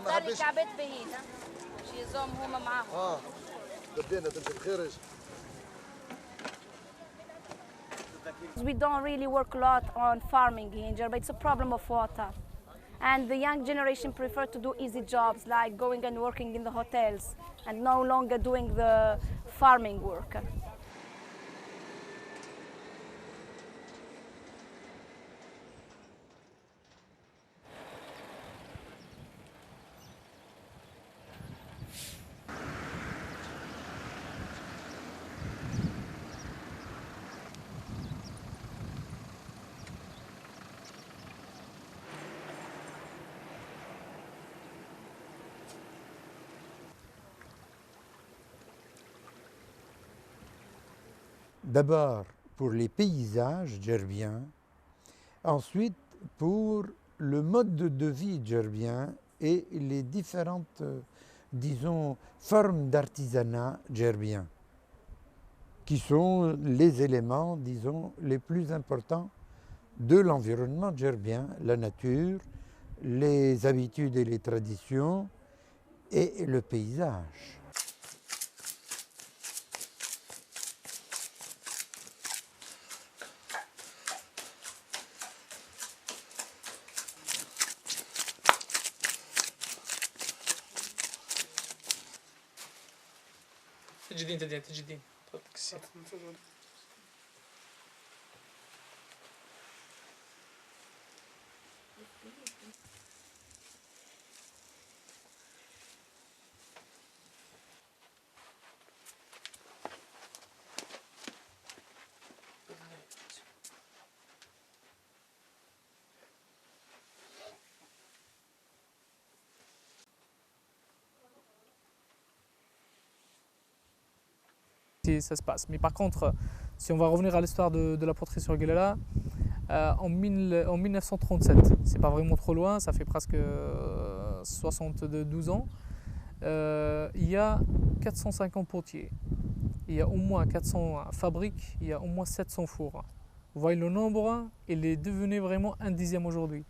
بالتالي كعبات باهين شي يزوم هما معاهم. بدينا تمشي الخارج. We don't really work a lot on farming in Jerba. It's a problem of water. And the young generation prefer to do easy jobs like going and working in the hotels and no longer doing the farming work. D'abord pour les paysages djerbiens, ensuite pour le mode de vie djerbien et les différentes, disons, formes d'artisanat djerbien, qui sont les éléments, disons, les plus importants de l'environnement djerbien, la nature, les habitudes et les traditions et le paysage. تجدين ça se passe. Mais par contre, si on va revenir à l'histoire de la poterie sur Guelala, en 1937, c'est pas vraiment trop loin, ça fait presque 72 ans, il y a 450 potiers, il y a au moins 400 fabriques, il y a au moins 700 fours. Vous voyez le nombre, il est devenu vraiment un dixième aujourd'hui.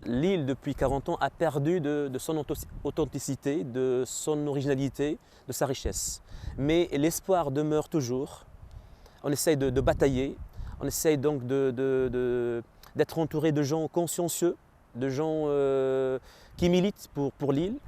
L'île, depuis 40 ans, a perdu de son authenticité, de son originalité, de sa richesse. Mais l'espoir demeure toujours. On essaye de batailler, on essaye donc d'être entouré de gens consciencieux, de gens qui militent pour l'île.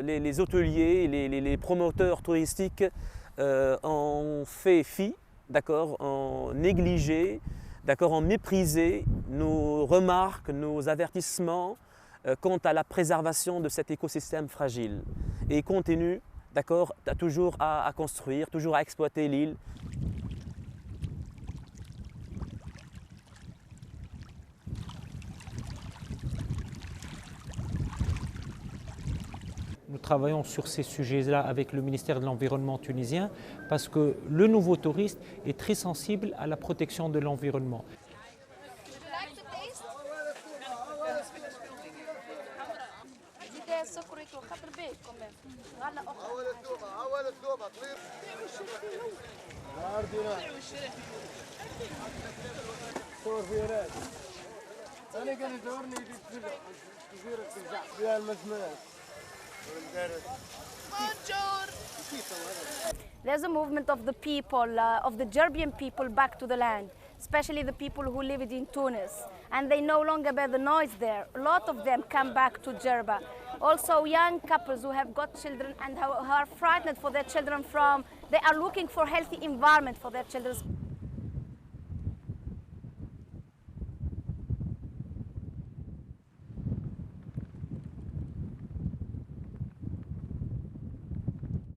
Les hôteliers, les promoteurs touristiques ont fait fi, ont négligé, ont méprisé nos remarques, nos avertissements quant à la préservation de cet écosystème fragile. Et continuent toujours à construire, toujours à exploiter l'île. Nous travaillons sur ces sujets-là avec le ministère de l'Environnement tunisien parce que le nouveau touriste est très sensible à la protection de l'environnement. There's a movement of the people, of the Gerbian people back to the land, especially the people who live in Tunis, and they no longer bear the noise there. A lot of them come back to Jerba. Also young couples who have got children and who are frightened for their children they are looking for healthy environment for their children.